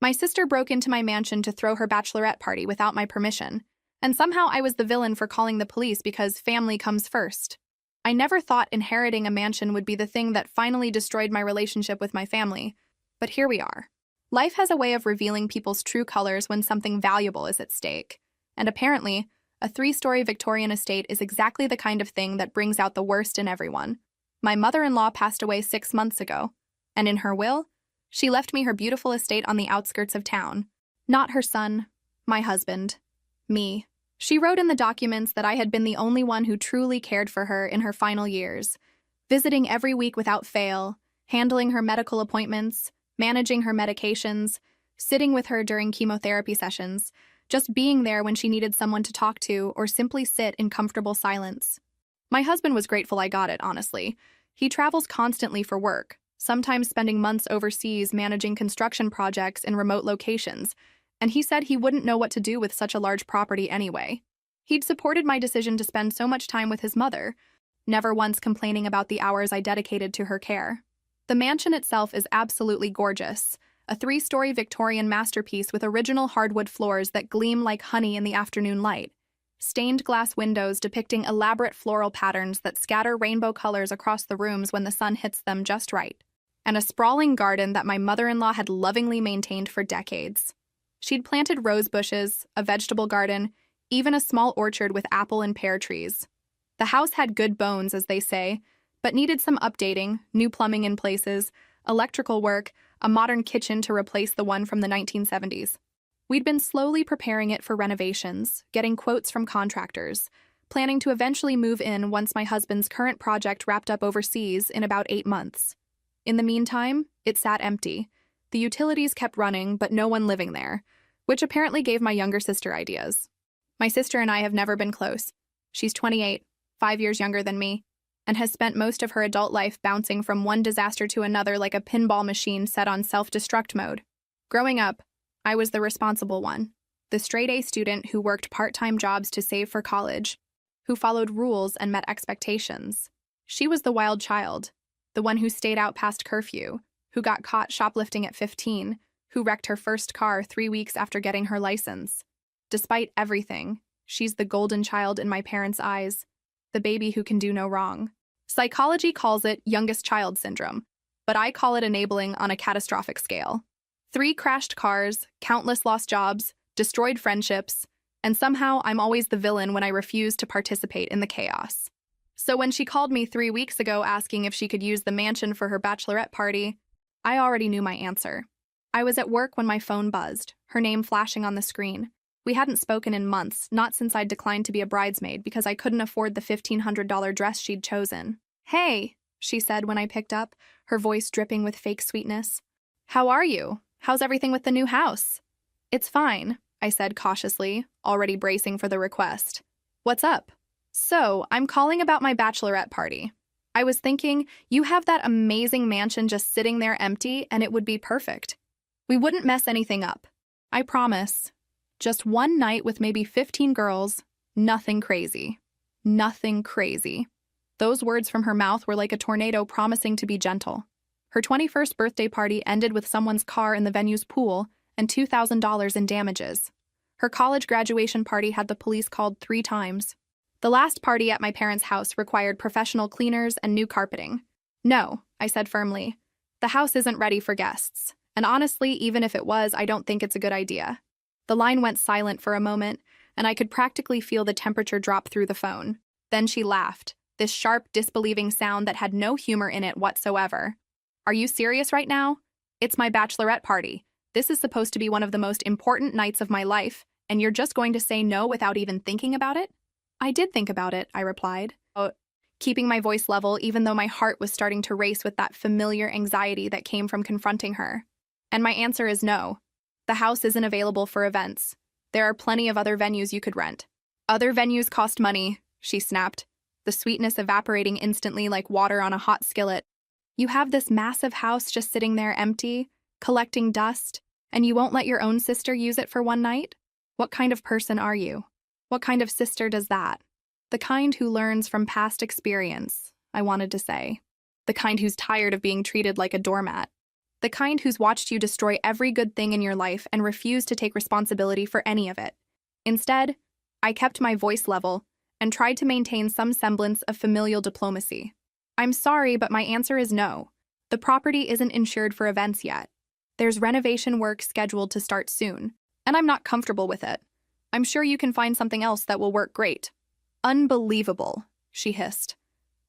My sister broke into my mansion to throw her bachelorette party without my permission, and somehow I was the villain for calling the police because family comes first. I never thought inheriting a mansion would be the thing that finally destroyed my relationship with my family, but here we are. Life has a way of revealing people's true colors when something valuable is at stake, and apparently, a 3-story Victorian estate is exactly the kind of thing that brings out the worst in everyone. My mother-in-law passed away 6 months ago, and in her will, she left me her beautiful estate on the outskirts of town. Not her son, my husband, me. She wrote in the documents that I had been the only one who truly cared for her in her final years, visiting every week without fail, handling her medical appointments, managing her medications, sitting with her during chemotherapy sessions, just being there when she needed someone to talk to or simply sit in comfortable silence. My husband was grateful I got it, honestly. He travels constantly for work, sometimes spending months overseas managing construction projects in remote locations, and he said he wouldn't know what to do with such a large property anyway. He'd supported my decision to spend so much time with his mother, never once complaining about the hours I dedicated to her care. The mansion itself is absolutely gorgeous, a 3-story Victorian masterpiece with original hardwood floors that gleam like honey in the afternoon light, stained glass windows depicting elaborate floral patterns that scatter rainbow colors across the rooms when the sun hits them just right, and a sprawling garden that my mother-in-law had lovingly maintained for decades. She'd planted rose bushes, a vegetable garden, even a small orchard with apple and pear trees. The house had good bones, as they say, but needed some updating, new plumbing in places, electrical work, a modern kitchen to replace the one from the 1970s. We'd been slowly preparing it for renovations, getting quotes from contractors, planning to eventually move in once my husband's current project wrapped up overseas in about 8 months. In the meantime, it sat empty. The utilities kept running, but no one living there, which apparently gave my younger sister ideas. My sister and I have never been close. She's 28, 5 years younger than me, and has spent most of her adult life bouncing from one disaster to another like a pinball machine set on self-destruct mode. Growing up, I was the responsible one, the straight-A student who worked part-time jobs to save for college, who followed rules and met expectations. She was the wild child, the one who stayed out past curfew, who got caught shoplifting at 15, who wrecked her first car 3 weeks after getting her license. Despite everything, she's the golden child in my parents' eyes, the baby who can do no wrong. Psychology calls it youngest child syndrome, but I call it enabling on a catastrophic scale. 3 crashed cars, countless lost jobs, destroyed friendships, and somehow I'm always the villain when I refuse to participate in the chaos. So when she called me 3 weeks ago asking if she could use the mansion for her bachelorette party, I already knew my answer. I was at work when my phone buzzed, her name flashing on the screen. We hadn't spoken in months, not since I'd declined to be a bridesmaid because I couldn't afford the $1,500 dress she'd chosen. "Hey," she said when I picked up, her voice dripping with fake sweetness. "How are you? How's everything with the new house?" "It's fine," I said cautiously, already bracing for the request. "What's up?" "So, I'm calling about my bachelorette party. I was thinking, you have that amazing mansion just sitting there empty and it would be perfect. We wouldn't mess anything up. I promise. Just one night with maybe 15 girls, nothing crazy. Nothing crazy." Those words from her mouth were like a tornado promising to be gentle. Her 21st birthday party ended with someone's car in the venue's pool and $2,000 in damages. Her college graduation party had the police called 3 times. The last party at my parents' house required professional cleaners and new carpeting. "No," I said firmly. "The house isn't ready for guests. And honestly, even if it was, I don't think it's a good idea." The line went silent for a moment, and I could practically feel the temperature drop through the phone. Then she laughed, this sharp, disbelieving sound that had no humor in it whatsoever. "Are you serious right now? It's my bachelorette party. This is supposed to be one of the most important nights of my life, and you're just going to say no without even thinking about it?" "I did think about it," I replied, keeping my voice level even though my heart was starting to race with that familiar anxiety that came from confronting her. "And my answer is no. The house isn't available for events. There are plenty of other venues you could rent." "Other venues cost money," she snapped, the sweetness evaporating instantly like water on a hot skillet. "You have this massive house just sitting there empty, collecting dust, and you won't let your own sister use it for one night? What kind of person are you? What kind of sister does that?" "The kind who learns from past experience," I wanted to say. "The kind who's tired of being treated like a doormat." The kind who's watched you destroy every good thing in your life and refused to take responsibility for any of it. Instead, I kept my voice level and tried to maintain some semblance of familial diplomacy. I'm sorry, but my answer is no. The property isn't insured for events yet. There's renovation work scheduled to start soon, and I'm not comfortable with it. I'm sure you can find something else that will work great. Unbelievable, she hissed.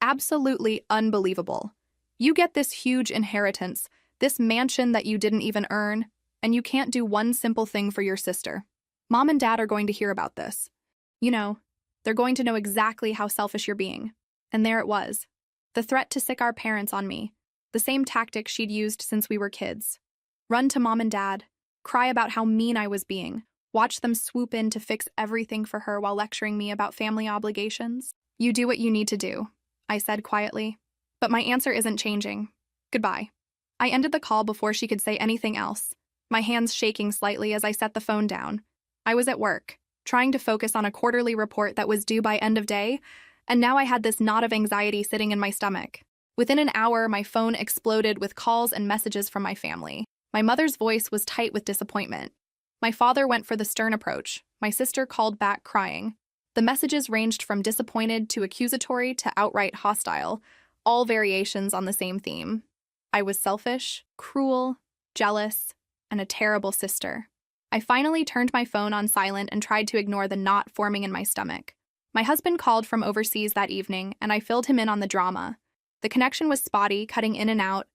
Absolutely unbelievable. You get this huge inheritance, this mansion that you didn't even earn, and you can't do one simple thing for your sister. Mom and Dad are going to hear about this. You know, they're going to know exactly how selfish you're being. And there it was. The threat to sick our parents on me. The same tactic she'd used since we were kids. Run to Mom and Dad, cry about how mean I was being, watch them swoop in to fix everything for her while lecturing me about family obligations. You do what you need to do, I said quietly. But my answer isn't changing. Goodbye. I ended the call before she could say anything else, my hands shaking slightly as I set the phone down. I was at work, trying to focus on a quarterly report that was due by end of day, and now I had this knot of anxiety sitting in my stomach. Within an hour, my phone exploded with calls and messages from my family. My mother's voice was tight with disappointment. My father went for the stern approach. My sister called back crying. The messages ranged from disappointed to accusatory to outright hostile, all variations on the same theme. I was selfish, cruel, jealous, and a terrible sister. I finally turned my phone on silent and tried to ignore the knot forming in my stomach. My husband called from overseas that evening, and I filled him in on the drama. The connection was spotty, cutting in and out,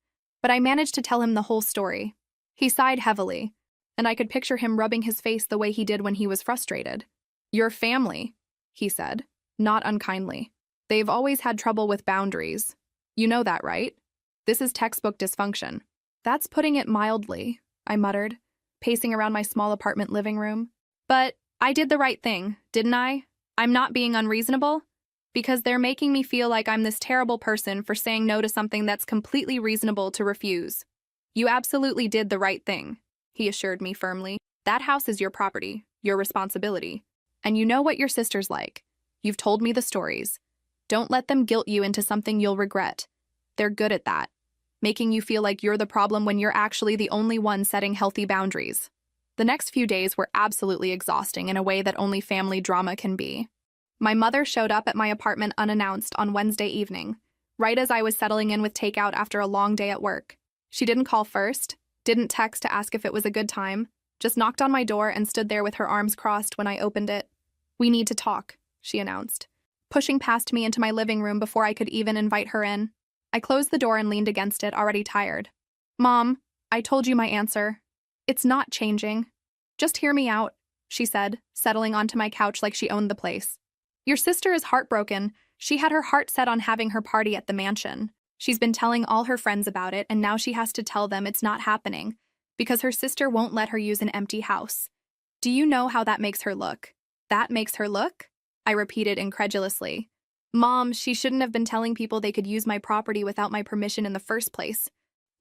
but I managed to tell him the whole story. He sighed heavily, and I could picture him rubbing his face the way he did when he was frustrated. Your family, he said, not unkindly. They've always had trouble with boundaries. You know that, right? This is textbook dysfunction. That's putting it mildly, I muttered, pacing around my small apartment living room. But I did the right thing, didn't I? I'm not being unreasonable? Because they're making me feel like I'm this terrible person for saying no to something that's completely reasonable to refuse. You absolutely did the right thing, he assured me firmly. That house is your property, your responsibility. And you know what your sister's like. You've told me the stories. Don't let them guilt you into something you'll regret. They're good at that, making you feel like you're the problem when you're actually the only one setting healthy boundaries. The next few days were absolutely exhausting in a way that only family drama can be. My mother showed up at my apartment unannounced on Wednesday evening, right as I was settling in with takeout after a long day at work. She didn't call first, didn't text to ask if it was a good time, just knocked on my door and stood there with her arms crossed when I opened it. We need to talk, she announced, pushing past me into my living room before I could even invite her in. I closed the door and leaned against it, already tired. Mom, I told you my answer. It's not changing. Just hear me out, she said, settling onto my couch like she owned the place. Your sister is heartbroken. She had her heart set on having her party at the mansion. She's been telling all her friends about it, and now she has to tell them it's not happening because her sister won't let her use an empty house. Do you know how that makes her look? That makes her look? I repeated incredulously. Mom, she shouldn't have been telling people they could use my property without my permission in the first place.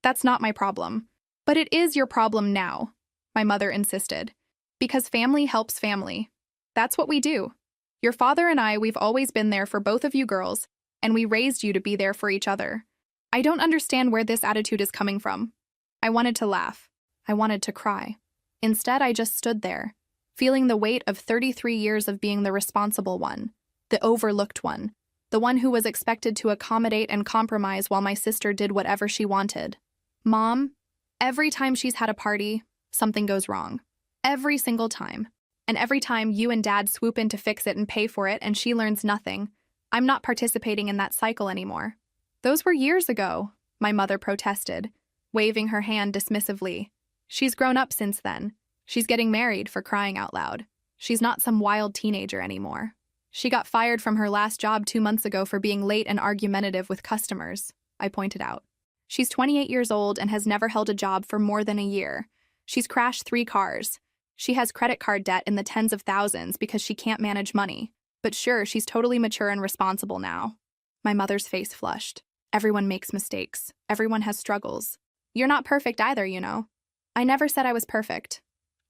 That's not my problem. But it is your problem now, my mother insisted. Because family helps family. That's what we do. Your father and I, we've always been there for both of you girls, and we raised you to be there for each other. I don't understand where this attitude is coming from. I wanted to laugh. I wanted to cry. Instead, I just stood there, feeling the weight of 33 years of being the responsible one, the overlooked one, the one who was expected to accommodate and compromise while my sister did whatever she wanted. Mom, every time she's had a party, something goes wrong. Every single time. And every time you and Dad swoop in to fix it and pay for it and she learns nothing, I'm not participating in that cycle anymore. Those were years ago, my mother protested, waving her hand dismissively. She's grown up since then. She's getting married, for crying out loud. She's not some wild teenager anymore. She got fired from her last job 2 months ago for being late and argumentative with customers, I pointed out. She's 28 years old and has never held a job for more than a year. She's crashed 3 cars. She has credit card debt in the tens of thousands because she can't manage money. But sure, she's totally mature and responsible now. My mother's face flushed. Everyone makes mistakes. Everyone has struggles. You're not perfect either, you know. I never said I was perfect,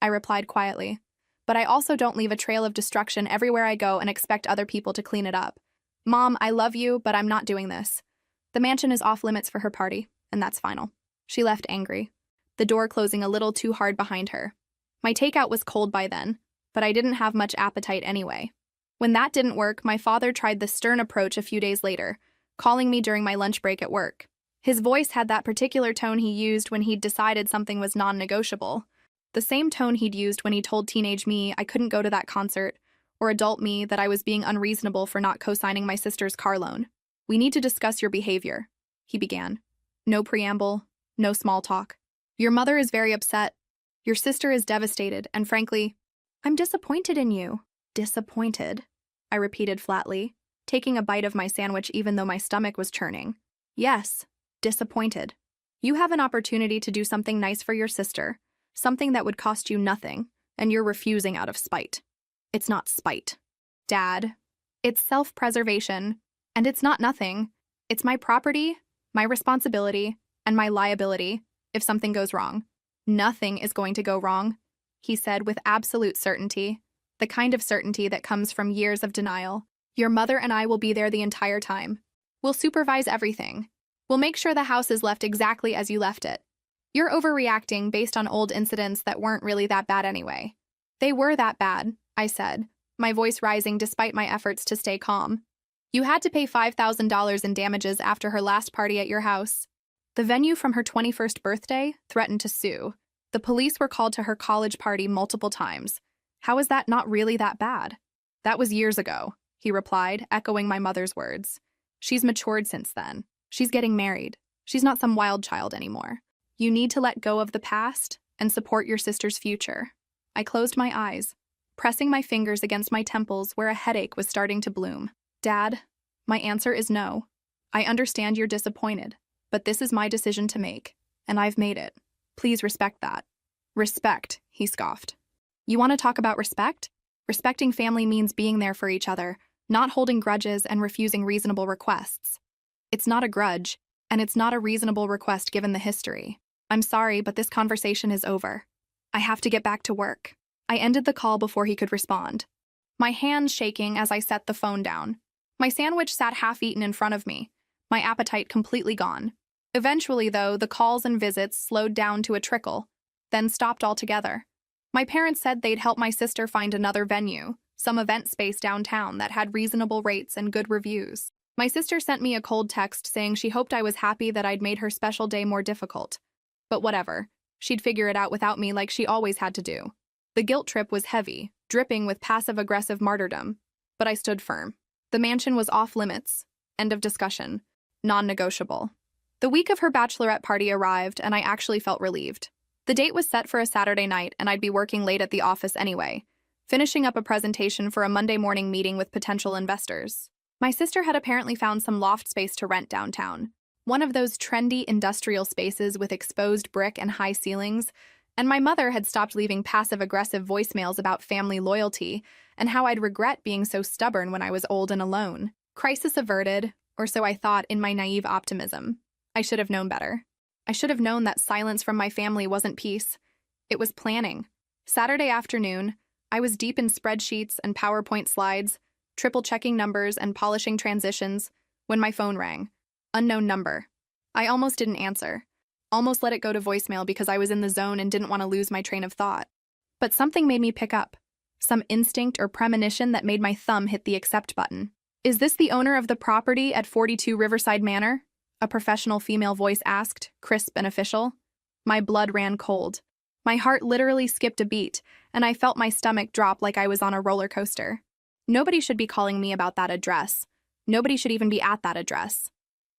I replied quietly. But I also don't leave a trail of destruction everywhere I go and expect other people to clean it up. Mom, I love you, but I'm not doing this. The mansion is off limits for her party, and that's final. She left angry, the door closing a little too hard behind her. My takeout was cold by then, but I didn't have much appetite anyway. When that didn't work, my father tried the stern approach a few days later, calling me during my lunch break at work. His voice had that particular tone he used when he'd decided something was non-negotiable. The same tone he'd used when he told teenage me I couldn't go to that concert, or adult me that I was being unreasonable for not co-signing my sister's car loan. "We need to discuss your behavior," he began. No preamble, no small talk. "Your mother is very upset. Your sister is devastated, and frankly, I'm disappointed in you." "Disappointed?" I repeated flatly, taking a bite of my sandwich even though my stomach was churning. "Yes, disappointed. You have an opportunity to do something nice for your sister, something that would cost you nothing, and you're refusing out of spite." "It's not spite, Dad. It's self-preservation, and it's not nothing. It's my property, my responsibility, and my liability if something goes wrong." "Nothing is going to go wrong," he said with absolute certainty, the kind of certainty that comes from years of denial. "Your mother and I will be there the entire time. We'll supervise everything. We'll make sure the house is left exactly as you left it. You're overreacting based on old incidents that weren't really that bad anyway." "They were that bad," I said, my voice rising despite my efforts to stay calm. "You had to pay $5,000 in damages after her last party at your house. The venue from her 21st birthday threatened to sue. The police were called to her college party multiple times. How is that not really that bad?" "That was years ago," he replied, echoing my mother's words. "She's matured since then. She's getting married. She's not some wild child anymore. You need to let go of the past and support your sister's future." I closed my eyes, pressing my fingers against my temples where a headache was starting to bloom. "Dad, my answer is no. I understand you're disappointed, but this is my decision to make, and I've made it. Please respect that." "Respect," he scoffed. "You want to talk about respect? Respecting family means being there for each other, not holding grudges and refusing reasonable requests." "It's not a grudge, and it's not a reasonable request given the history. I'm sorry, but this conversation is over. I have to get back to work." I ended the call before he could respond, my hands shaking as I set the phone down. My sandwich sat half-eaten in front of me, my appetite completely gone. Eventually, though, the calls and visits slowed down to a trickle, then stopped altogether. My parents said they'd help my sister find another venue, some event space downtown that had reasonable rates and good reviews. My sister sent me a cold text saying she hoped I was happy that I'd made her special day more difficult. But whatever, she'd figure it out without me like she always had to do. The guilt trip was heavy, dripping with passive-aggressive martyrdom, but I stood firm. The mansion was off limits. End of discussion. Non-negotiable. The week of her bachelorette party arrived, and I actually felt relieved. The date was set for a Saturday night, and I'd be working late at the office anyway, finishing up a presentation for a Monday morning meeting with potential investors. My sister had apparently found some loft space to rent downtown, one of those trendy industrial spaces with exposed brick and high ceilings, and my mother had stopped leaving passive-aggressive voicemails about family loyalty and how I'd regret being so stubborn when I was old and alone. Crisis averted, or so I thought in my naive optimism. I should have known better. I should have known that silence from my family wasn't peace. It was planning. Saturday afternoon, I was deep in spreadsheets and PowerPoint slides, triple-checking numbers and polishing transitions, when my phone rang. Unknown number. I almost didn't answer. Almost let it go to voicemail because I was in the zone and didn't want to lose my train of thought. But something made me pick up. Some instinct or premonition that made my thumb hit the accept button. "Is this the owner of the property at 42 Riverside Manor?" a professional female voice asked, crisp and official. My blood ran cold. My heart literally skipped a beat, and I felt my stomach drop like I was on a roller coaster. Nobody should be calling me about that address. Nobody should even be at that address.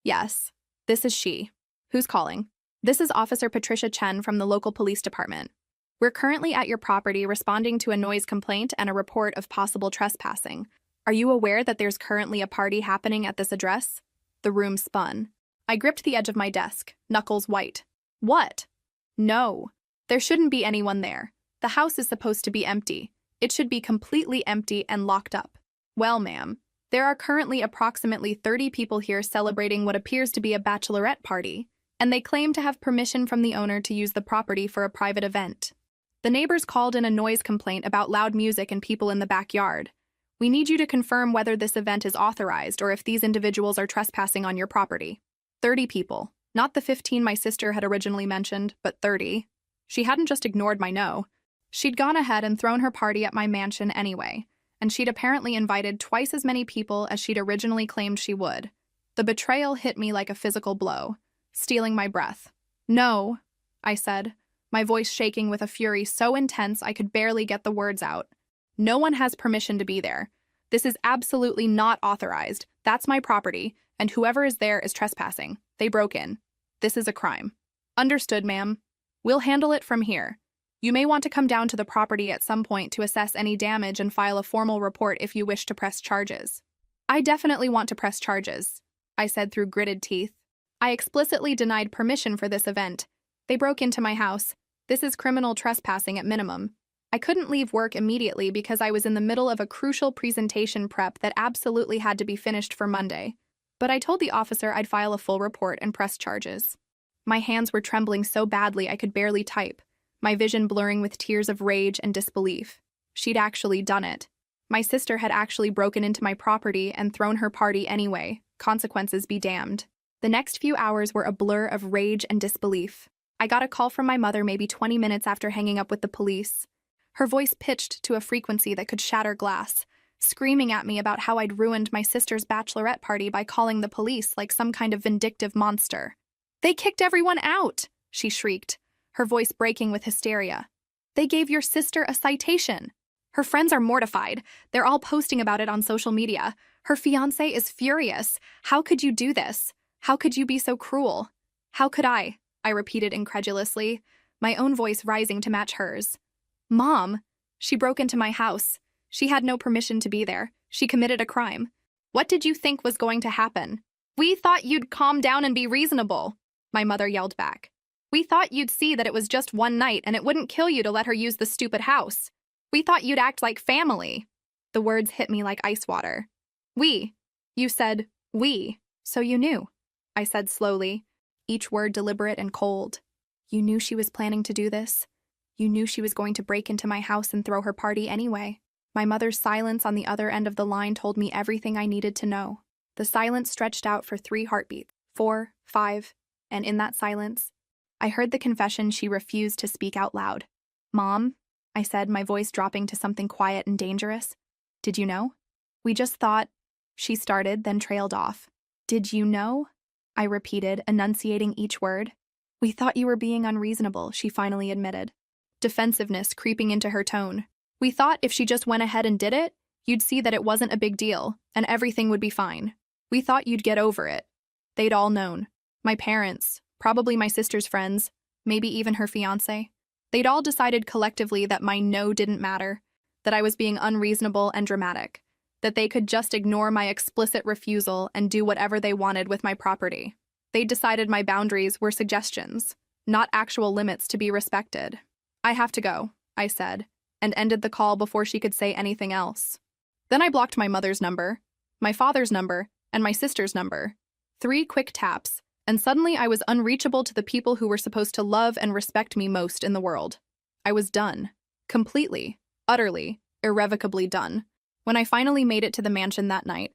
"Yes, this is she. Who's calling?" "This is Officer Patricia Chen from the local police department. We're currently at your property responding to a noise complaint and a report of possible trespassing. Are you aware that there's currently a party happening at this address?" The room spun. I gripped the edge of my desk, knuckles white. "What?" "No. There shouldn't be anyone there. The house is supposed to be empty. It should be completely empty and locked up." "Well, ma'am, there are currently approximately 30 people here celebrating what appears to be a bachelorette party, and they claim to have permission from the owner to use the property for a private event. The neighbors called in a noise complaint about loud music and people in the backyard. We need you to confirm whether this event is authorized or if these individuals are trespassing on your property." 30 people. Not the 15 my sister had originally mentioned, but 30. She hadn't just ignored my no. She'd gone ahead and thrown her party at my mansion anyway, and she'd apparently invited twice as many people as she'd originally claimed she would. The betrayal hit me like a physical blow, stealing my breath. "No," I said, my voice shaking with a fury so intense I could barely get the words out. "No one has permission to be there. This is absolutely not authorized. That's my property, and whoever is there is trespassing. They broke in. This is a crime." "Understood, ma'am. We'll handle it from here. You may want to come down to the property at some point to assess any damage and file a formal report if you wish to press charges." "I definitely want to press charges," I said through gritted teeth. "I explicitly denied permission for this event. They broke into my house. This is criminal trespassing at minimum. I couldn't leave work immediately because I was in the middle of a crucial presentation prep that absolutely had to be finished for Monday. But I told the officer I'd file a full report and press charges." My hands were trembling so badly I could barely type, my vision blurring with tears of rage and disbelief. She'd actually done it. My sister had actually broken into my property and thrown her party anyway. Consequences be damned. The next few hours were a blur of rage and disbelief. I got a call from my mother maybe 20 minutes after hanging up with the police. Her voice pitched to a frequency that could shatter glass, screaming at me about how I'd ruined my sister's bachelorette party by calling the police like some kind of vindictive monster. "They kicked everyone out," she shrieked, her voice breaking with hysteria. "They gave your sister a citation. Her friends are mortified. They're all posting about it on social media. Her fiancé is furious. How could you do this? How could you be so cruel?" "How could I?" I repeated incredulously, my own voice rising to match hers. "Mom, she broke into my house. She had no permission to be there. She committed a crime. What did you think was going to happen?" "We thought you'd calm down and be reasonable," my mother yelled back. "We thought you'd see that it was just one night and it wouldn't kill you to let her use the stupid house. We thought you'd act like family." The words hit me like ice water. "We. You said we, so you knew," I said slowly, each word deliberate and cold. "You knew she was planning to do this? You knew she was going to break into my house and throw her party anyway?" My mother's silence on the other end of the line told me everything I needed to know. The silence stretched out for 3 heartbeats, 4, 5, and in that silence, I heard the confession she refused to speak out loud. "Mom," I said, my voice dropping to something quiet and dangerous. "Did you know?" "We just thought," she started, then trailed off. "Did you know?" I repeated, enunciating each word. "We thought you were being unreasonable," she finally admitted, defensiveness creeping into her tone. "We thought if she just went ahead and did it, you'd see that it wasn't a big deal, and everything would be fine. We thought you'd get over it." They'd all known. My parents, probably my sister's friends, maybe even her fiancé. They'd all decided collectively that my no didn't matter, that I was being unreasonable and dramatic, that they could just ignore my explicit refusal and do whatever they wanted with my property. They'd decided my boundaries were suggestions, not actual limits to be respected. "I have to go," I said, and ended the call before she could say anything else. Then I blocked my mother's number, my father's number, and my sister's number. 3 quick taps, and suddenly I was unreachable to the people who were supposed to love and respect me most in the world. I was done. Completely, utterly, irrevocably done. When I finally made it to the mansion that night,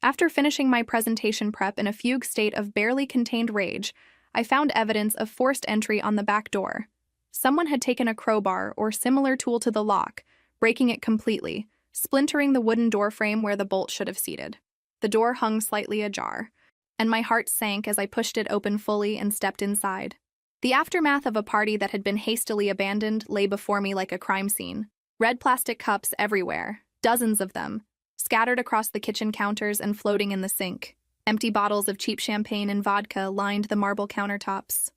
after finishing my presentation prep in a fugue state of barely contained rage, I found evidence of forced entry on the back door. Someone had taken a crowbar or similar tool to the lock, breaking it completely, splintering the wooden doorframe where the bolt should have seated. The door hung slightly ajar, and my heart sank as I pushed it open fully and stepped inside. The aftermath of a party that had been hastily abandoned lay before me like a crime scene. Red plastic cups everywhere, dozens of them, scattered across the kitchen counters and floating in the sink. Empty bottles of cheap champagne and vodka lined the marble countertops.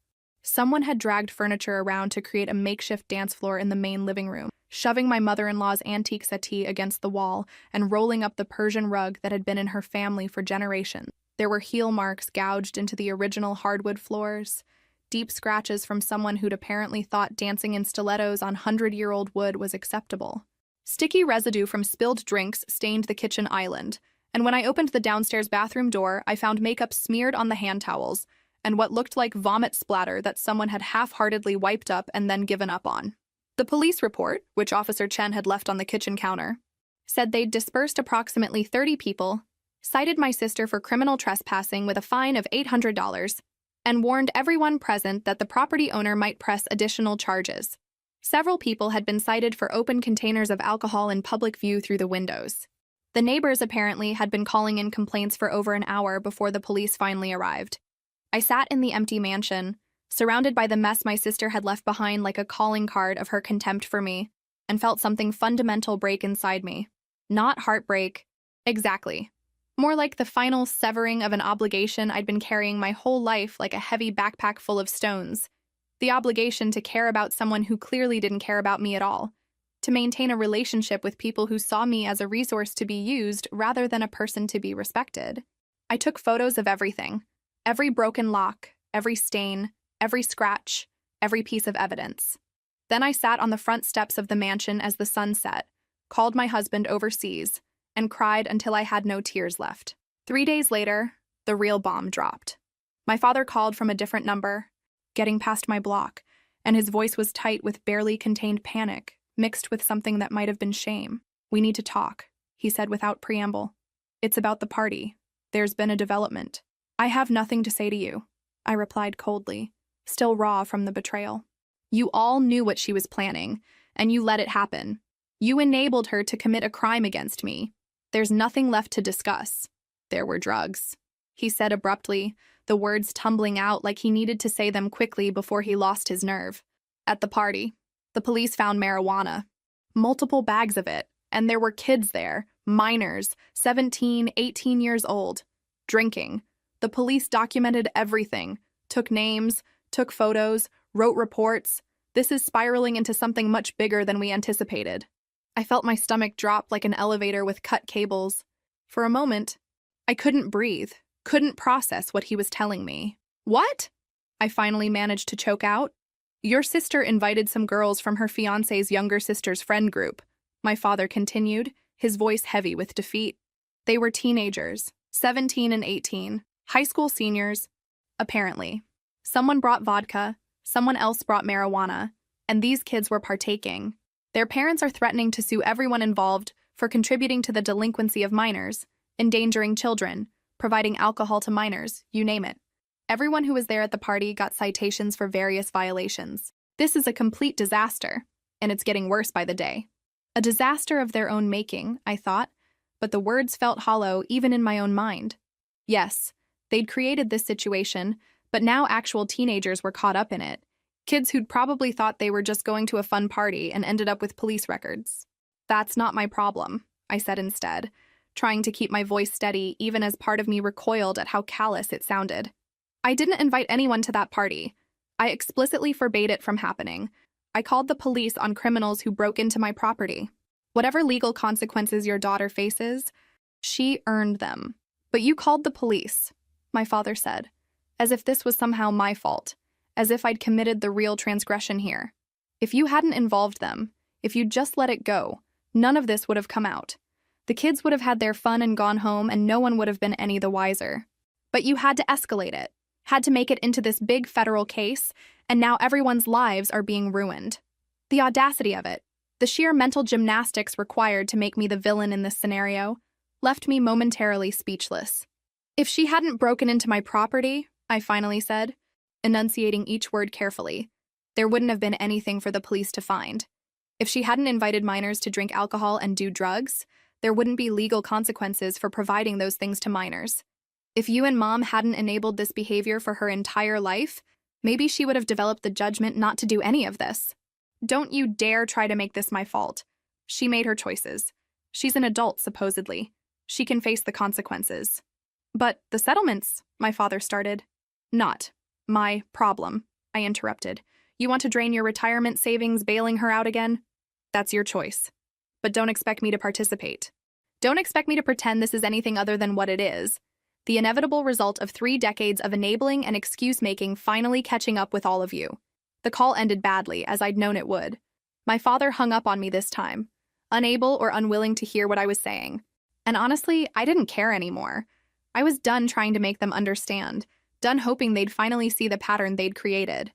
Someone had dragged furniture around to create a makeshift dance floor in the main living room, shoving my mother-in-law's antique settee against the wall and rolling up the Persian rug that had been in her family for generations. There were heel marks gouged into the original hardwood floors, deep scratches from someone who'd apparently thought dancing in stilettos on 100-year-old wood was acceptable. Sticky residue from spilled drinks stained the kitchen island, and when I opened the downstairs bathroom door, I found makeup smeared on the hand towels and what looked like vomit splatter that someone had half-heartedly wiped up and then given up on. The police report, which Officer Chen had left on the kitchen counter, said they'd dispersed approximately 30 people, cited my sister for criminal trespassing with a fine of $800, and warned everyone present that the property owner might press additional charges. Several people had been cited for open containers of alcohol in public view through the windows. The neighbors apparently had been calling in complaints for over an hour before the police finally arrived. I sat in the empty mansion, surrounded by the mess my sister had left behind like a calling card of her contempt for me, and felt something fundamental break inside me. Not heartbreak. Exactly. More like the final severing of an obligation I'd been carrying my whole life like a heavy backpack full of stones. The obligation to care about someone who clearly didn't care about me at all. To maintain a relationship with people who saw me as a resource to be used rather than a person to be respected. I took photos of everything. Every broken lock, every stain, every scratch, every piece of evidence. Then I sat on the front steps of the mansion as the sun set, called my husband overseas, and cried until I had no tears left. 3 days later, the real bomb dropped. My father called from a different number, getting past my block, and his voice was tight with barely contained panic, mixed with something that might have been shame. "We need to talk," he said without preamble. "It's about the party. There's been a development." "I have nothing to say to you," I replied coldly, still raw from the betrayal. "You all knew what she was planning, and you let it happen. You enabled her to commit a crime against me. There's nothing left to discuss. There were drugs," he said abruptly, the words tumbling out like he needed to say them quickly before he lost his nerve. "At the party, the police found marijuana. Multiple bags of it, and there were kids there, minors, 17, 18 years old, drinking. The police documented everything, took names, took photos, wrote reports. This is spiraling into something much bigger than we anticipated." I felt my stomach drop like an elevator with cut cables. For a moment, I couldn't breathe, couldn't process what he was telling me. "What?" I finally managed to choke out. "Your sister invited some girls from her fiancé's younger sister's friend group," my father continued, his voice heavy with defeat. "They were teenagers, 17 and 18, high school seniors. Apparently, someone brought vodka, someone else brought marijuana, and these kids were partaking. Their parents are threatening to sue everyone involved for contributing to the delinquency of minors, endangering children, providing alcohol to minors, you name it. Everyone who was there at the party got citations for various violations. This is a complete disaster, and it's getting worse by the day." A disaster of their own making, I thought, but the words felt hollow even in my own mind. Yes, they'd created this situation, but now actual teenagers were caught up in it. Kids who'd probably thought they were just going to a fun party and ended up with police records. "That's not my problem," I said instead, trying to keep my voice steady even as part of me recoiled at how callous it sounded. "I didn't invite anyone to that party. I explicitly forbade it from happening. I called the police on criminals who broke into my property. Whatever legal consequences your daughter faces, she earned them. But you called the police," my father said, as if this was somehow my fault, as if I'd committed the real transgression here. "If you hadn't involved them, if you'd just let it go, none of this would have come out. The kids would have had their fun and gone home, and no one would have been any the wiser. But you had to escalate it, had to make it into this big federal case, and now everyone's lives are being ruined. The audacity of it, the sheer mental gymnastics required to make me the villain in this scenario, left me momentarily speechless. If she hadn't broken into my property," I finally said, enunciating each word carefully, "there wouldn't have been anything for the police to find. If she hadn't invited minors to drink alcohol and do drugs, there wouldn't be legal consequences for providing those things to minors. If you and Mom hadn't enabled this behavior for her entire life, maybe she would have developed the judgment not to do any of this. Don't you dare try to make this my fault. She made her choices. She's an adult, supposedly. She can face the consequences." "But the settlements," my father started. "Not my problem," I interrupted. "You want to drain your retirement savings bailing her out again? That's your choice. But don't expect me to participate. Don't expect me to pretend this is anything other than what it is. The inevitable result of 3 decades of enabling and excuse-making finally catching up with all of you." The call ended badly, as I'd known it would. My father hung up on me this time, unable or unwilling to hear what I was saying. And honestly, I didn't care anymore. I was done trying to make them understand, done hoping they'd finally see the pattern they'd created.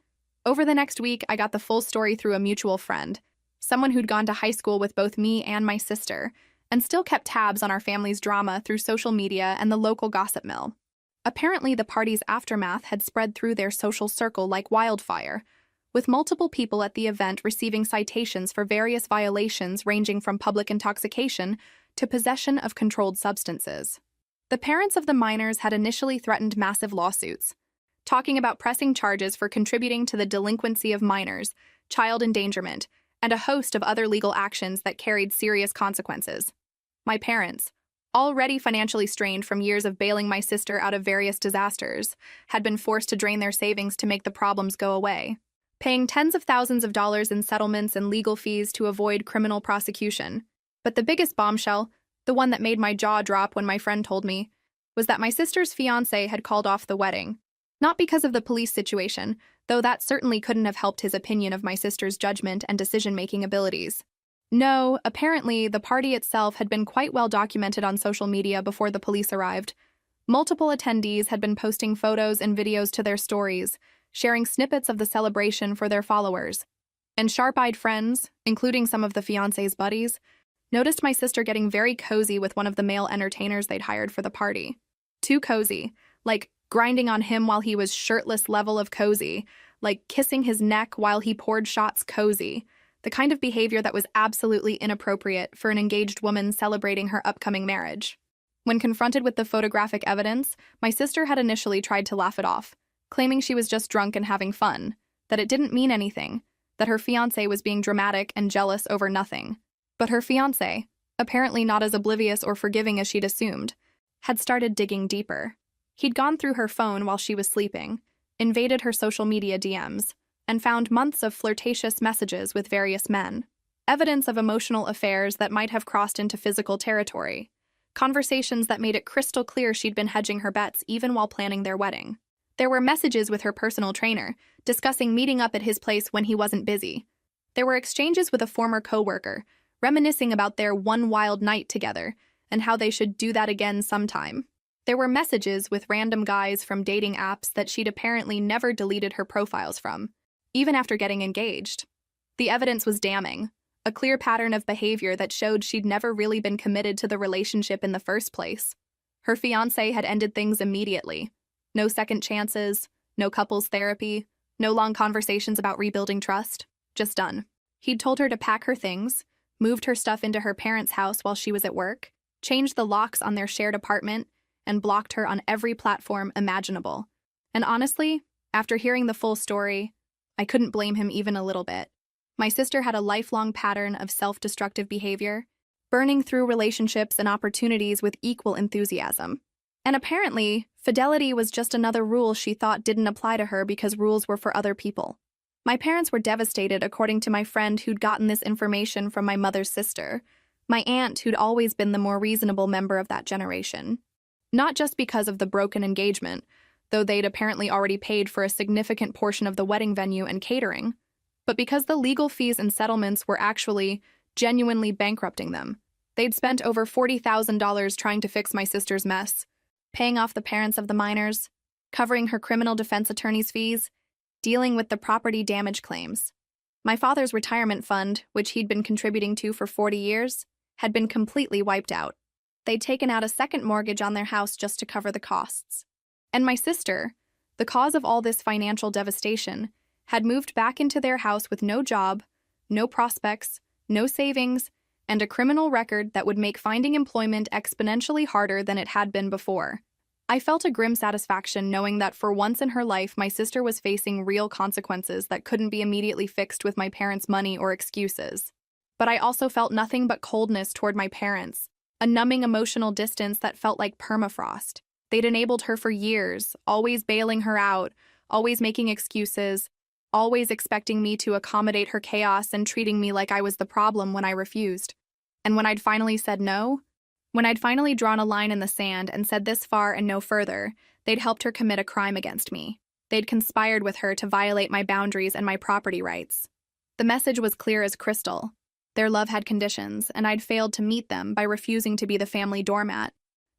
Over the next week, I got the full story through a mutual friend, someone who'd gone to high school with both me and my sister, and still kept tabs on our family's drama through social media and the local gossip mill. Apparently, the party's aftermath had spread through their social circle like wildfire, with multiple people at the event receiving citations for various violations ranging from public intoxication to possession of controlled substances. The parents of the minors had initially threatened massive lawsuits, talking about pressing charges for contributing to the delinquency of minors, child endangerment, and a host of other legal actions that carried serious consequences. My parents, already financially strained from years of bailing my sister out of various disasters, had been forced to drain their savings to make the problems go away, paying tens of thousands of dollars in settlements and legal fees to avoid criminal prosecution. But the biggest bombshell, the one that made my jaw drop when my friend told me, was that my sister's fiancé had called off the wedding. Not because of the police situation, though that certainly couldn't have helped his opinion of my sister's judgment and decision-making abilities. No, apparently, the party itself had been quite well documented on social media before the police arrived. Multiple attendees had been posting photos and videos to their stories, sharing snippets of the celebration for their followers. And sharp-eyed friends, including some of the fiancé's buddies, noticed my sister getting very cozy with one of the male entertainers they'd hired for the party. Too cozy, like grinding on him while he was shirtless level of cozy, like kissing his neck while he poured shots cozy, the kind of behavior that was absolutely inappropriate for an engaged woman celebrating her upcoming marriage. When confronted with the photographic evidence, my sister had initially tried to laugh it off, claiming she was just drunk and having fun, that it didn't mean anything, that her fiancé was being dramatic and jealous over nothing. But her fiancé, apparently not as oblivious or forgiving as she'd assumed, had started digging deeper. He'd gone through her phone while she was sleeping, invaded her social media DMs, and found months of flirtatious messages with various men. Evidence of emotional affairs that might have crossed into physical territory. Conversations that made it crystal clear she'd been hedging her bets even while planning their wedding. There were messages with her personal trainer, discussing meeting up at his place when he wasn't busy. There were exchanges with a former coworker, reminiscing about their one wild night together and how they should do that again sometime. There were messages with random guys from dating apps that she'd apparently never deleted her profiles from, even after getting engaged. The evidence was damning, a clear pattern of behavior that showed she'd never really been committed to the relationship in the first place. Her fiancé had ended things immediately. No second chances, no couples therapy, no long conversations about rebuilding trust, just done. He'd told her to pack her things, moved her stuff into her parents' house while she was at work, changed the locks on their shared apartment, and blocked her on every platform imaginable. And honestly, after hearing the full story, I couldn't blame him even a little bit. My sister had a lifelong pattern of self-destructive behavior, burning through relationships and opportunities with equal enthusiasm. And apparently, fidelity was just another rule she thought didn't apply to her because rules were for other people. My parents were devastated, according to my friend who'd gotten this information from my mother's sister, my aunt who'd always been the more reasonable member of that generation. Not just because of the broken engagement, though they'd apparently already paid for a significant portion of the wedding venue and catering, but because the legal fees and settlements were actually genuinely bankrupting them. They'd spent over $40,000 trying to fix my sister's mess, paying off the parents of the minors, covering her criminal defense attorney's fees, dealing with the property damage claims. My father's retirement fund, which he'd been contributing to for 40 years, had been completely wiped out. They'd taken out a second mortgage on their house just to cover the costs. And my sister, the cause of all this financial devastation, had moved back into their house with no job, no prospects, no savings, and a criminal record that would make finding employment exponentially harder than it had been before. I felt a grim satisfaction knowing that for once in her life my sister was facing real consequences that couldn't be immediately fixed with my parents' money or excuses. But I also felt nothing but coldness toward my parents, a numbing emotional distance that felt like permafrost. They'd enabled her for years, always bailing her out, always making excuses, always expecting me to accommodate her chaos and treating me like I was the problem when I refused. And when I'd finally said no, when I'd finally drawn a line in the sand and said this far and no further, they'd helped her commit a crime against me. They'd conspired with her to violate my boundaries and my property rights. The message was clear as crystal. Their love had conditions, and I'd failed to meet them by refusing to be the family doormat,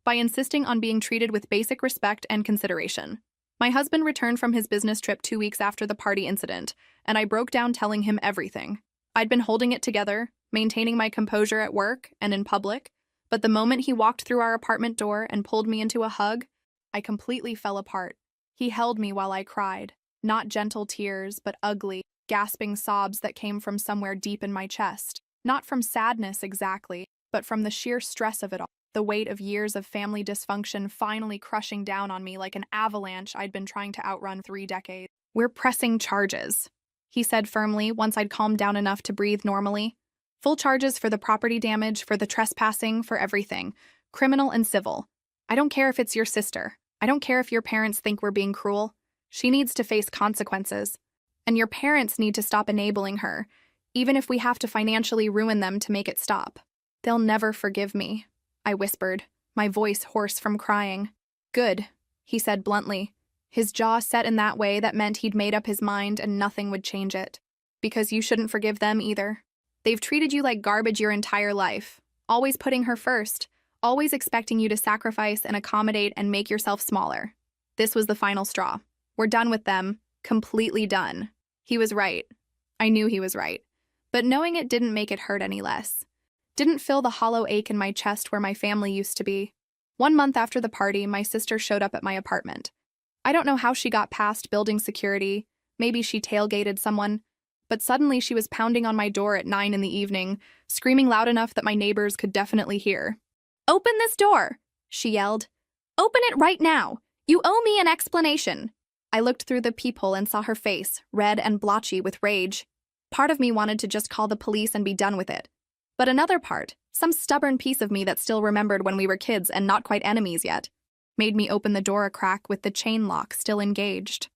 by insisting on being treated with basic respect and consideration. My husband returned from his business trip 2 weeks after the party incident, and I broke down telling him everything. I'd been holding it together, maintaining my composure at work and in public, but the moment he walked through our apartment door and pulled me into a hug, I completely fell apart. He held me while I cried. Not gentle tears, but ugly, gasping sobs that came from somewhere deep in my chest. Not from sadness exactly, but from the sheer stress of it all. The weight of years of family dysfunction finally crushing down on me like an avalanche I'd been trying to outrun 3 decades. "We're pressing charges," he said firmly once I'd calmed down enough to breathe normally. "Full charges for the property damage, for the trespassing, for everything. Criminal and civil. I don't care if it's your sister. I don't care if your parents think we're being cruel. She needs to face consequences. And your parents need to stop enabling her, even if we have to financially ruin them to make it stop." "They'll never forgive me," I whispered, my voice hoarse from crying. "Good," he said bluntly, his jaw set in that way that meant he'd made up his mind and nothing would change it. "Because you shouldn't forgive them either. They've treated you like garbage your entire life, always putting her first, always expecting you to sacrifice and accommodate and make yourself smaller. This was the final straw. We're done with them, completely done." He was right. I knew he was right. But knowing it didn't make it hurt any less. Didn't fill the hollow ache in my chest where my family used to be. 1 month after the party, my sister showed up at my apartment. I don't know how she got past building security, maybe she tailgated someone, but suddenly she was pounding on my door at 9 in the evening, screaming loud enough that my neighbors could definitely hear. "Open this door!" she yelled. "Open it right now! You owe me an explanation!" I looked through the peephole and saw her face, red and blotchy with rage. Part of me wanted to just call the police and be done with it. But another part, some stubborn piece of me that still remembered when we were kids and not quite enemies yet, made me open the door a crack with the chain lock still engaged.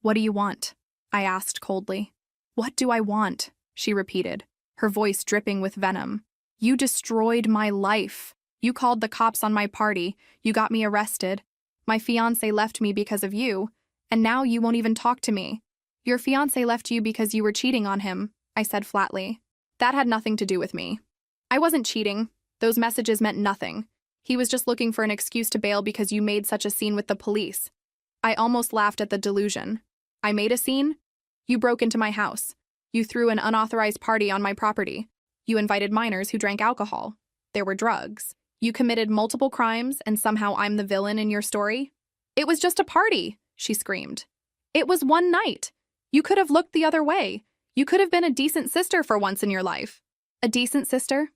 "What do you want?" I asked coldly. "What do I want?" she repeated, her voice dripping with venom. "You destroyed my life. You called the cops on my party, you got me arrested. My fiancé left me because of you, and now you won't even talk to me. Your fiancé left you because you were cheating on him," I said flatly. "That had nothing to do with me. I wasn't cheating. Those messages meant nothing. He was just looking for an excuse to bail because you made such a scene with the police." I almost laughed at the delusion. "I made a scene? You broke into my house. You threw an unauthorized party on my property. You invited minors who drank alcohol. There were drugs. You committed multiple crimes, and somehow I'm the villain in your story?" "It was just a party," she screamed. "It was one night. You could have looked the other way. You could have been a decent sister for once in your life." "A decent sister?"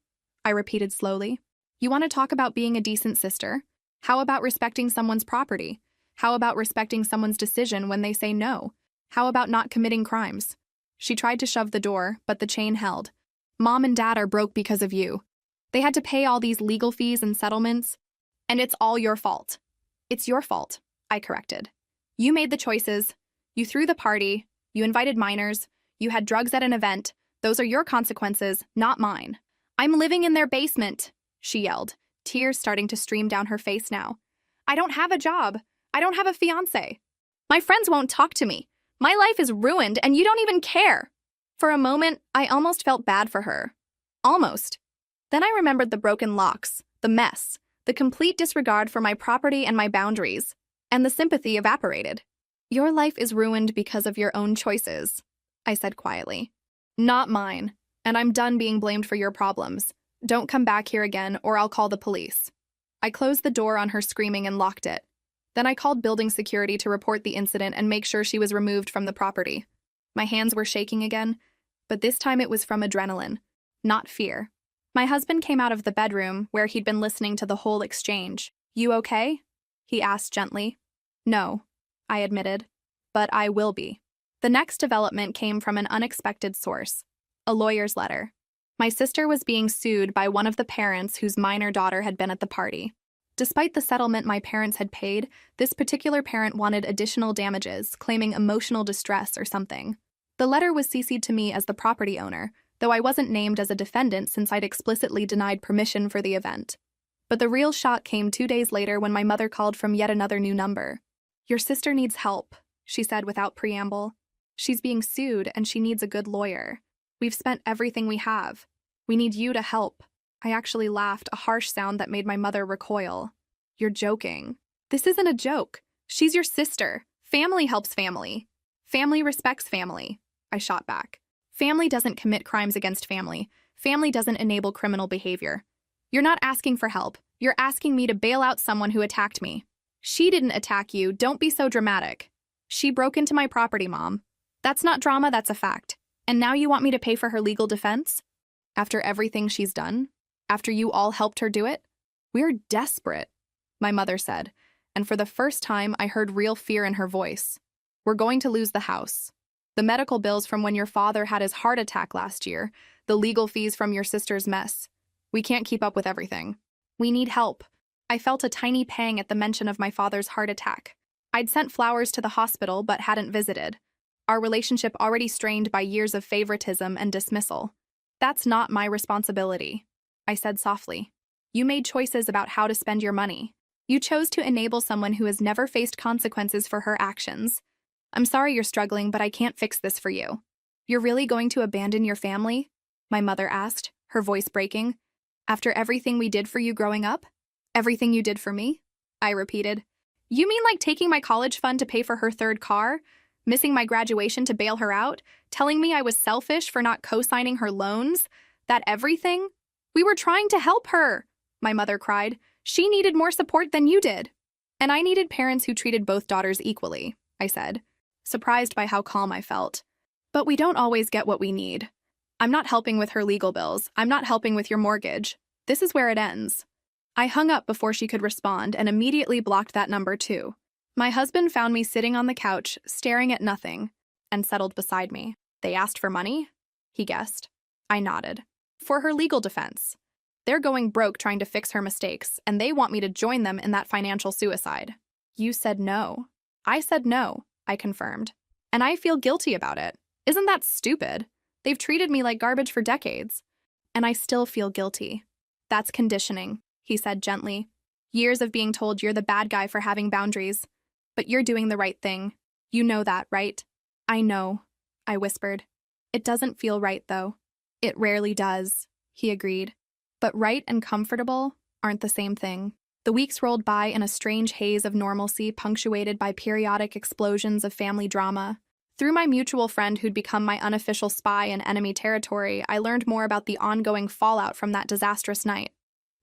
I repeated slowly. "You want to talk about being a decent sister? How about respecting someone's property? How about respecting someone's decision when they say no? How about not committing crimes?" She tried to shove the door, but the chain held. "Mom and Dad are broke because of you. They had to pay all these legal fees and settlements, and it's all your fault." "It's your fault," I corrected. "You made the choices. You threw the party. You invited minors. You had drugs at an event. Those are your consequences, not mine." "I'm living in their basement," she yelled, tears starting to stream down her face now. "I don't have a job. I don't have a fiancé. My friends won't talk to me. My life is ruined, and you don't even care." For a moment, I almost felt bad for her. Almost. Then I remembered the broken locks, the mess, the complete disregard for my property and my boundaries, and the sympathy evaporated. "Your life is ruined because of your own choices," I said quietly. "Not mine, and I'm done being blamed for your problems. Don't come back here again, or I'll call the police." I closed the door on her screaming and locked it. Then I called building security to report the incident and make sure she was removed from the property. My hands were shaking again, but this time it was from adrenaline, not fear. My husband came out of the bedroom where he'd been listening to the whole exchange. "You okay?" he asked gently. "No," I admitted, "but I will be." The next development came from an unexpected source, a lawyer's letter. My sister was being sued by one of the parents whose minor daughter had been at the party. Despite the settlement my parents had paid, this particular parent wanted additional damages, claiming emotional distress or something. The letter was CC'd to me as the property owner, though I wasn't named as a defendant since I'd explicitly denied permission for the event. But the real shock came 2 days later when my mother called from yet another new number. "Your sister needs help," she said without preamble. "She's being sued and she needs a good lawyer. We've spent everything we have. We need you to help." I actually laughed, a harsh sound that made my mother recoil. "You're joking." "This isn't a joke. She's your sister. Family helps family. Family respects family," I shot back. "Family doesn't commit crimes against family. Family doesn't enable criminal behavior. You're not asking for help. You're asking me to bail out someone who attacked me." She didn't attack you. Don't be so dramatic. She broke into my property, Mom. That's not drama, that's a fact. And now you want me to pay for her legal defense? After everything she's done? After you all helped her do it? We're desperate, my mother said, and for the first time I heard real fear in her voice. We're going to lose the house. The medical bills from when your father had his heart attack last year, the legal fees from your sister's mess. We can't keep up with everything. We need help. I felt a tiny pang at the mention of my father's heart attack. I'd sent flowers to the hospital but hadn't visited. Our relationship already strained by years of favoritism and dismissal. That's not my responsibility, I said softly. You made choices about how to spend your money. You chose to enable someone who has never faced consequences for her actions. I'm sorry you're struggling, but I can't fix this for you. You're really going to abandon your family? My mother asked, her voice breaking. After everything we did for you growing up? Everything you did for me? I repeated. You mean like taking my college fund to pay for her third car? Missing my graduation to bail her out? Telling me I was selfish for not co-signing her loans? That everything? We were trying to help her, my mother cried. She needed more support than you did. And I needed parents who treated both daughters equally, I said, surprised by how calm I felt. But we don't always get what we need. I'm not helping with her legal bills. I'm not helping with your mortgage. This is where it ends. I hung up before she could respond and immediately blocked that number too. My husband found me sitting on the couch, staring at nothing, and settled beside me. They asked for money? He guessed. I nodded. For her legal defense. They're going broke trying to fix her mistakes, and they want me to join them in that financial suicide. You said no. I said no, I confirmed. And I feel guilty about it. Isn't that stupid? They've treated me like garbage for decades. And I still feel guilty. That's conditioning, he said gently. Years of being told you're the bad guy for having boundaries. But you're doing the right thing. You know that, right? I know, I whispered. It doesn't feel right, though. It rarely does, he agreed. But right and comfortable aren't the same thing. The weeks rolled by in a strange haze of normalcy punctuated by periodic explosions of family drama. Through my mutual friend who'd become my unofficial spy in enemy territory, I learned more about the ongoing fallout from that disastrous night.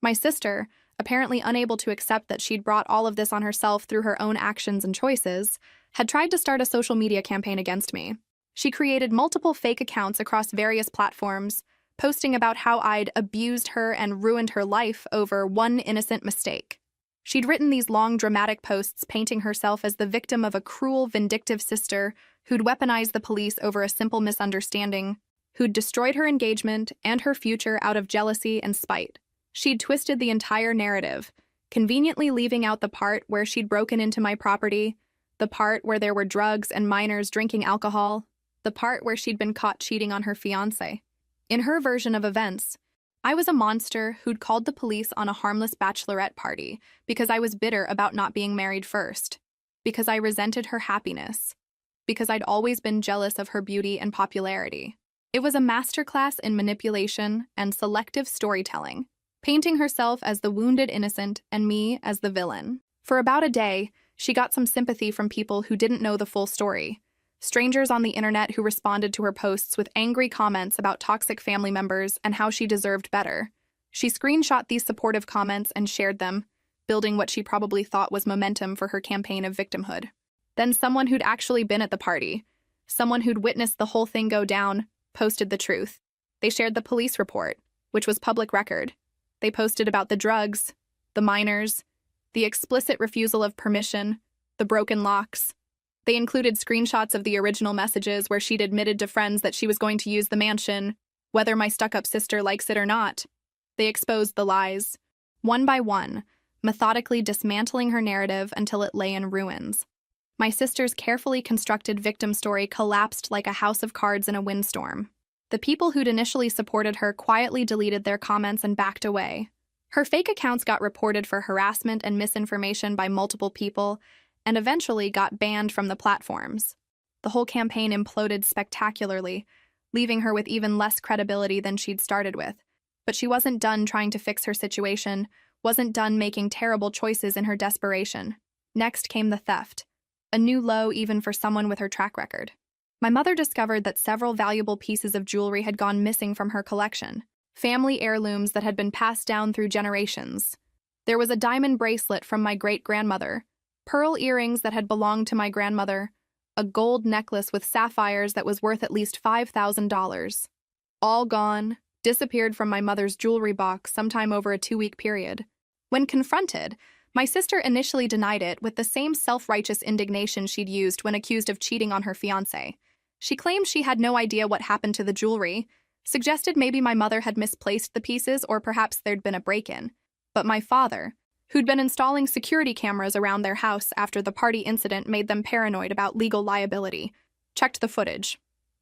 My sister, apparently unable to accept that she'd brought all of this on herself through her own actions and choices, had tried to start a social media campaign against me. She created multiple fake accounts across various platforms, posting about how I'd abused her and ruined her life over one innocent mistake. She'd written these long, dramatic posts painting herself as the victim of a cruel, vindictive sister who'd weaponized the police over a simple misunderstanding, who'd destroyed her engagement and her future out of jealousy and spite. She'd twisted the entire narrative, conveniently leaving out the part where she'd broken into my property, the part where there were drugs and minors drinking alcohol, the part where she'd been caught cheating on her fiancé. In her version of events, I was a monster who'd called the police on a harmless bachelorette party because I was bitter about not being married first, because I resented her happiness, because I'd always been jealous of her beauty and popularity. It was a masterclass in manipulation and selective storytelling, painting herself as the wounded innocent and me as the villain. For about a day, she got some sympathy from people who didn't know the full story. Strangers on the internet who responded to her posts with angry comments about toxic family members and how she deserved better. She screenshot these supportive comments and shared them, building what she probably thought was momentum for her campaign of victimhood. Then someone who'd actually been at the party, someone who'd witnessed the whole thing go down, posted the truth. They shared the police report, which was public record. They posted about the drugs, the minors, the explicit refusal of permission, the broken locks. They included screenshots of the original messages where she'd admitted to friends that she was going to use the mansion, whether my stuck-up sister likes it or not. They exposed the lies, one by one, methodically dismantling her narrative until it lay in ruins. My sister's carefully constructed victim story collapsed like a house of cards in a windstorm. The people who'd initially supported her quietly deleted their comments and backed away. Her fake accounts got reported for harassment and misinformation by multiple people, and eventually got banned from the platforms. The whole campaign imploded spectacularly, leaving her with even less credibility than she'd started with. But she wasn't done trying to fix her situation, wasn't done making terrible choices in her desperation. Next came the theft, a new low even for someone with her track record. My mother discovered that several valuable pieces of jewelry had gone missing from her collection, family heirlooms that had been passed down through generations. There was a diamond bracelet from my great-grandmother, pearl earrings that had belonged to my grandmother, a gold necklace with sapphires that was worth at least $5,000. All gone, disappeared from my mother's jewelry box sometime over a 2-week period. When confronted, my sister initially denied it with the same self-righteous indignation she'd used when accused of cheating on her fiancé. She claimed she had no idea what happened to the jewelry, suggested maybe my mother had misplaced the pieces or perhaps there'd been a break-in. But my father, who'd been installing security cameras around their house after the party incident made them paranoid about legal liability, checked the footage.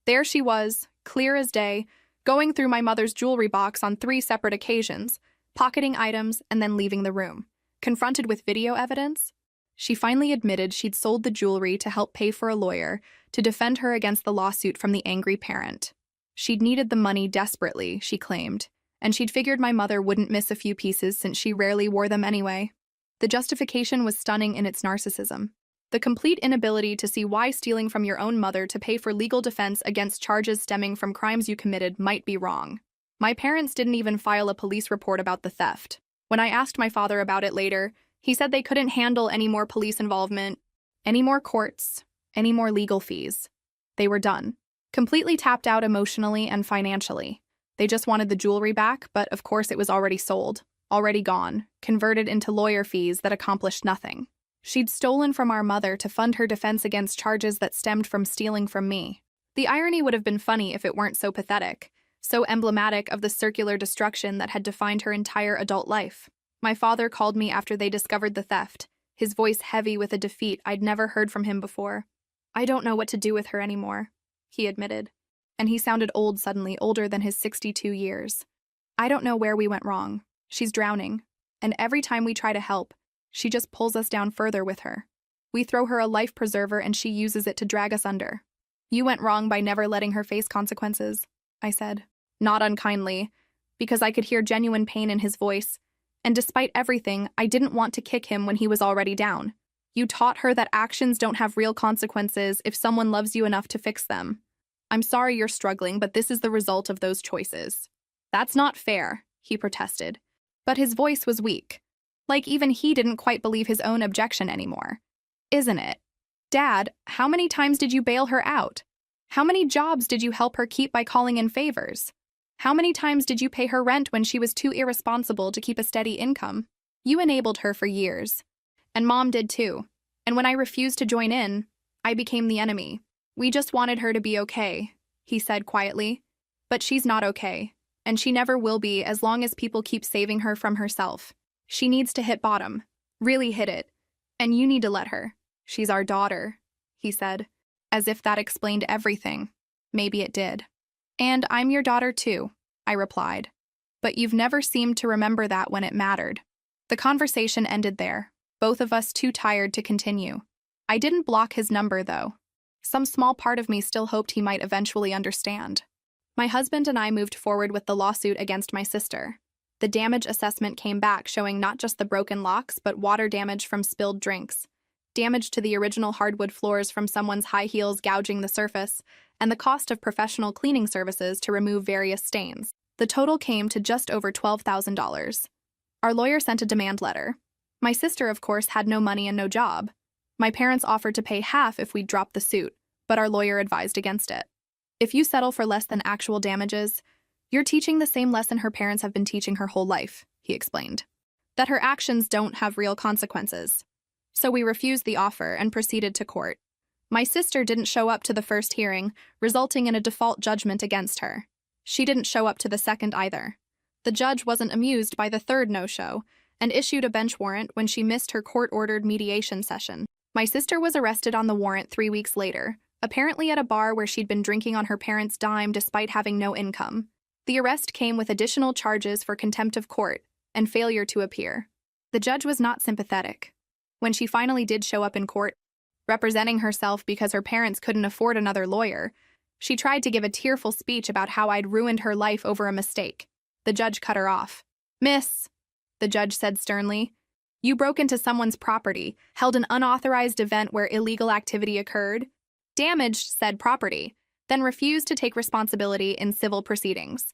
There she was, clear as day, going through my mother's jewelry box on 3 separate occasions, pocketing items and then leaving the room. Confronted with video evidence, she finally admitted she'd sold the jewelry to help pay for a lawyer to defend her against the lawsuit from the angry parent. She'd needed the money desperately, she claimed, and she'd figured my mother wouldn't miss a few pieces since she rarely wore them anyway. The justification was stunning in its narcissism. The complete inability to see why stealing from your own mother to pay for legal defense against charges stemming from crimes you committed might be wrong. My parents didn't even file a police report about the theft. When I asked my father about it later, he said they couldn't handle any more police involvement, any more courts, any more legal fees. They were done. Completely tapped out emotionally and financially. They just wanted the jewelry back, but of course it was already sold, already gone, converted into lawyer fees that accomplished nothing. She'd stolen from our mother to fund her defense against charges that stemmed from stealing from me. The irony would have been funny if it weren't so pathetic, so emblematic of the circular destruction that had defined her entire adult life. My father called me after they discovered the theft, his voice heavy with a defeat I'd never heard from him before. "I don't know what to do with her anymore," he admitted. And he sounded old suddenly, older than his 62 years. "I don't know where we went wrong. She's drowning. And every time we try to help, she just pulls us down further with her. We throw her a life preserver and she uses it to drag us under. You went wrong by never letting her face consequences," I said. Not unkindly, because I could hear genuine pain in his voice, and despite everything, I didn't want to kick him when he was already down. "You taught her that actions don't have real consequences if someone loves you enough to fix them. I'm sorry you're struggling, but this is the result of those choices." "That's not fair," he protested. But his voice was weak. Like even he didn't quite believe his own objection anymore. "Isn't it? Dad, how many times did you bail her out? How many jobs did you help her keep by calling in favors? How many times did you pay her rent when she was too irresponsible to keep a steady income? You enabled her for years. And Mom did too. And when I refused to join in, I became the enemy. We just wanted her to be okay," he said quietly. "But she's not okay. And she never will be as long as people keep saving her from herself. She needs to hit bottom. Really hit it. And you need to let her. She's our daughter," he said, as if that explained everything. Maybe it did. "And I'm your daughter too," I replied. "But you've never seemed to remember that when it mattered." The conversation ended there, both of us too tired to continue. I didn't block his number, though. Some small part of me still hoped he might eventually understand. My husband and I moved forward with the lawsuit against my sister. The damage assessment came back showing not just the broken locks, but water damage from spilled drinks, damage to the original hardwood floors from someone's high heels gouging the surface, and the cost of professional cleaning services to remove various stains. The total came to just over $12,000. Our lawyer sent a demand letter. My sister, of course, had no money and no job. My parents offered to pay half if we'd drop the suit, but our lawyer advised against it. "If you settle for less than actual damages, you're teaching the same lesson her parents have been teaching her whole life," he explained. "That her actions don't have real consequences." So we refused the offer and proceeded to court. My sister didn't show up to the first hearing, resulting in a default judgment against her. She didn't show up to the second either. The judge wasn't amused by the third no-show and issued a bench warrant when she missed her court-ordered mediation session. My sister was arrested on the warrant 3 weeks later, apparently at a bar where she'd been drinking on her parents' dime despite having no income. The arrest came with additional charges for contempt of court and failure to appear. The judge was not sympathetic. When she finally did show up in court, representing herself because her parents couldn't afford another lawyer, she tried to give a tearful speech about how I'd ruined her life over a mistake. The judge cut her off. "Miss," the judge said sternly, "you broke into someone's property, held an unauthorized event where illegal activity occurred, damaged said property, then refused to take responsibility in civil proceedings.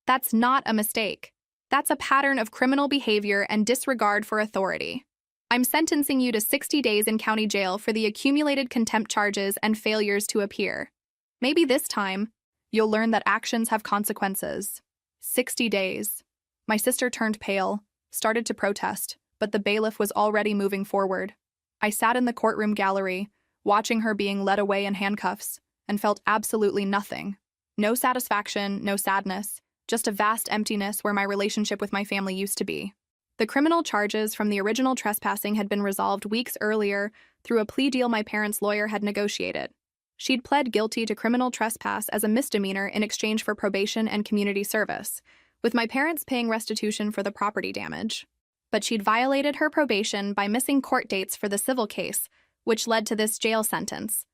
That's not a mistake. That's a pattern of criminal behavior and disregard for authority. I'm sentencing you to 60 days in county jail for the accumulated contempt charges and failures to appear. Maybe this time, you'll learn that actions have consequences. 60 days. My sister turned pale, started to protest, but the bailiff was already moving forward. I sat in the courtroom gallery, watching her being led away in handcuffs, and felt absolutely nothing. No satisfaction, no sadness, just a vast emptiness where my relationship with my family used to be. The criminal charges from the original trespassing had been resolved weeks earlier through a plea deal my parents' lawyer had negotiated. She'd pled guilty to criminal trespass as a misdemeanor in exchange for probation and community service, with my parents paying restitution for the property damage. But she'd violated her probation by missing court dates for the civil case, which led to this jail sentence.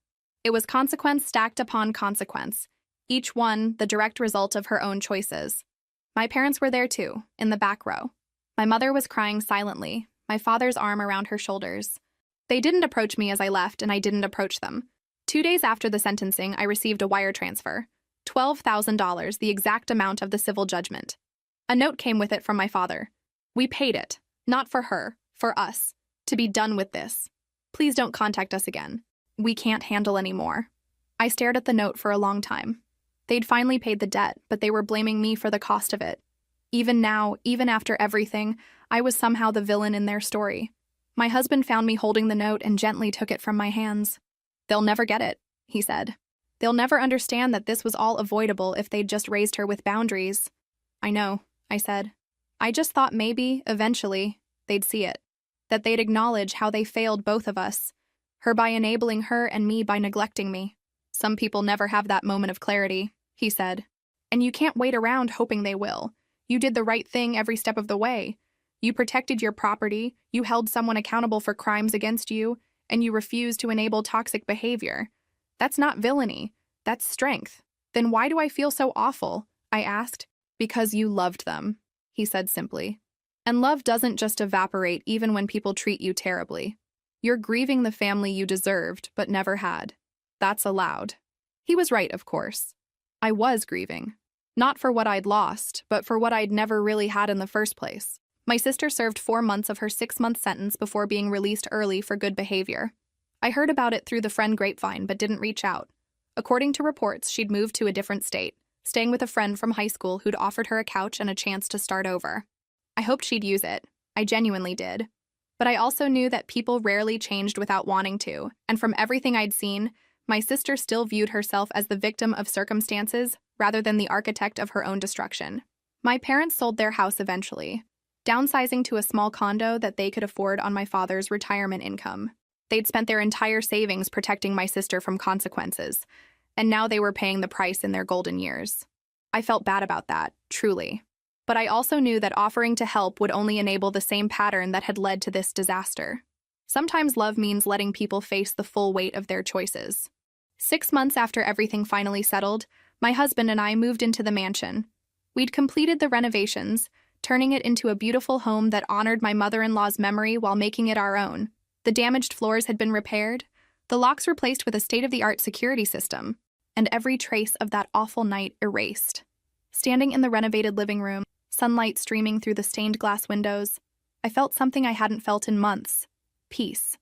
It was consequence stacked upon consequence, each one the direct result of her own choices. My parents were there too, in the back row. My mother was crying silently, my father's arm around her shoulders. They didn't approach me as I left, and I didn't approach them. 2 days after the sentencing, I received a wire transfer, $12,000, the exact amount of the civil judgment. A note came with it from my father. We paid it, not for her, for us, to be done with this. Please don't contact us again. We can't handle any more. I stared at the note for a long time. They'd finally paid the debt, but they were blaming me for the cost of it. Even now, even after everything, I was somehow the villain in their story. My husband found me holding the note and gently took it from my hands. They'll never get it, he said. They'll never understand that this was all avoidable if they'd just raised her with boundaries. I know, I said. I just thought maybe, eventually, they'd see it. That they'd acknowledge how they failed both of us. Her by enabling her and me by neglecting me. Some people never have that moment of clarity, he said. And you can't wait around hoping they will. You did the right thing every step of the way. You protected your property, you held someone accountable for crimes against you, and you refused to enable toxic behavior. That's not villainy. That's strength. Then why do I feel so awful? I asked. Because you loved them, he said simply. And love doesn't just evaporate even when people treat you terribly. You're grieving the family you deserved but never had. That's allowed. He was right, of course. I was grieving. Not for what I'd lost, but for what I'd never really had in the first place. My sister served 4 months of her 6-month sentence before being released early for good behavior. I heard about it through the friend grapevine but didn't reach out. According to reports, she'd moved to a different state, staying with a friend from high school who'd offered her a couch and a chance to start over. I hoped she'd use it. I genuinely did. But I also knew that people rarely changed without wanting to, and from everything I'd seen, my sister still viewed herself as the victim of circumstances rather than the architect of her own destruction. My parents sold their house eventually, downsizing to a small condo that they could afford on my father's retirement income. They'd spent their entire savings protecting my sister from consequences, and now they were paying the price in their golden years. I felt bad about that, truly. But I also knew that offering to help would only enable the same pattern that had led to this disaster. Sometimes love means letting people face the full weight of their choices. 6 months after everything finally settled, my husband and I moved into the mansion. We'd completed the renovations, turning it into a beautiful home that honored my mother-in-law's memory while making it our own. The damaged floors had been repaired, the locks replaced with a state-of-the-art security system, and every trace of that awful night erased. Standing in the renovated living room, sunlight streaming through the stained glass windows, I felt something I hadn't felt in months. Peace.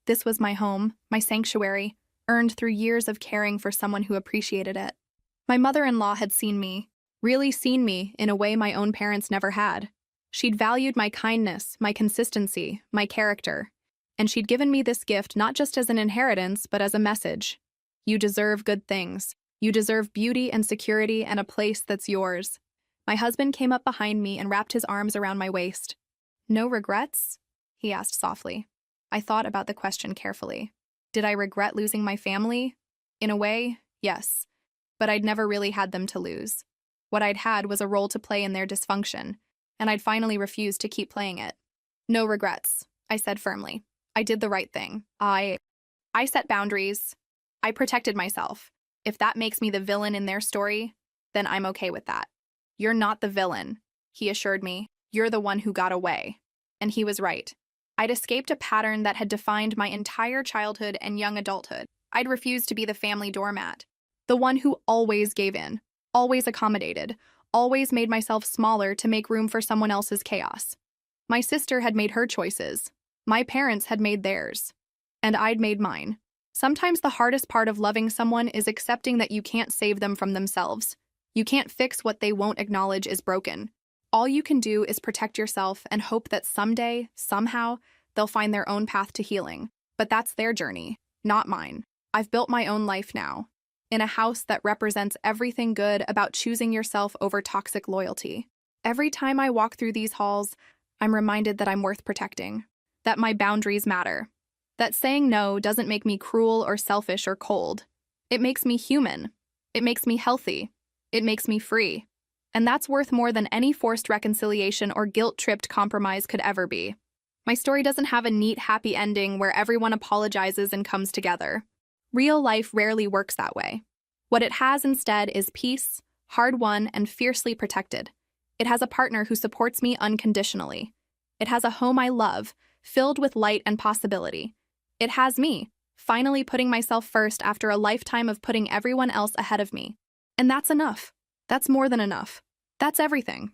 This was my home, my sanctuary, earned through years of caring for someone who appreciated it. My mother-in-law had seen me, really seen me in a way my own parents never had. She'd valued my kindness, my consistency, my character, and she'd given me this gift not just as an inheritance, but as a message. You deserve good things. You deserve beauty and security and a place that's yours. My husband came up behind me and wrapped his arms around my waist. No regrets? He asked softly. I thought about the question carefully. Did I regret losing my family? In a way, yes. But I'd never really had them to lose. What I'd had was a role to play in their dysfunction, and I'd finally refused to keep playing it. No regrets, I said firmly. I did the right thing. I set boundaries. I protected myself. If that makes me the villain in their story, then I'm okay with that. You're not the villain, he assured me. You're the one who got away. And he was right. I'd escaped a pattern that had defined my entire childhood and young adulthood. I'd refused to be the family doormat. The one who always gave in, always accommodated, always made myself smaller to make room for someone else's chaos. My sister had made her choices. My parents had made theirs, and I'd made mine. Sometimes the hardest part of loving someone is accepting that you can't save them from themselves. You can't fix what they won't acknowledge is broken. All you can do is protect yourself and hope that someday, somehow, they'll find their own path to healing. But that's their journey, not mine. I've built my own life now, in a house that represents everything good about choosing yourself over toxic loyalty. Every time I walk through these halls, I'm reminded that I'm worth protecting, that my boundaries matter, that saying no doesn't make me cruel or selfish or cold. It makes me human. It makes me healthy. It makes me free. And that's worth more than any forced reconciliation or guilt-tripped compromise could ever be. My story doesn't have a neat, happy ending where everyone apologizes and comes together. Real life rarely works that way. What it has instead is peace, hard-won and fiercely protected. It has a partner who supports me unconditionally. It has a home I love, filled with light and possibility. It has me, finally putting myself first after a lifetime of putting everyone else ahead of me. And that's enough. That's more than enough. That's everything.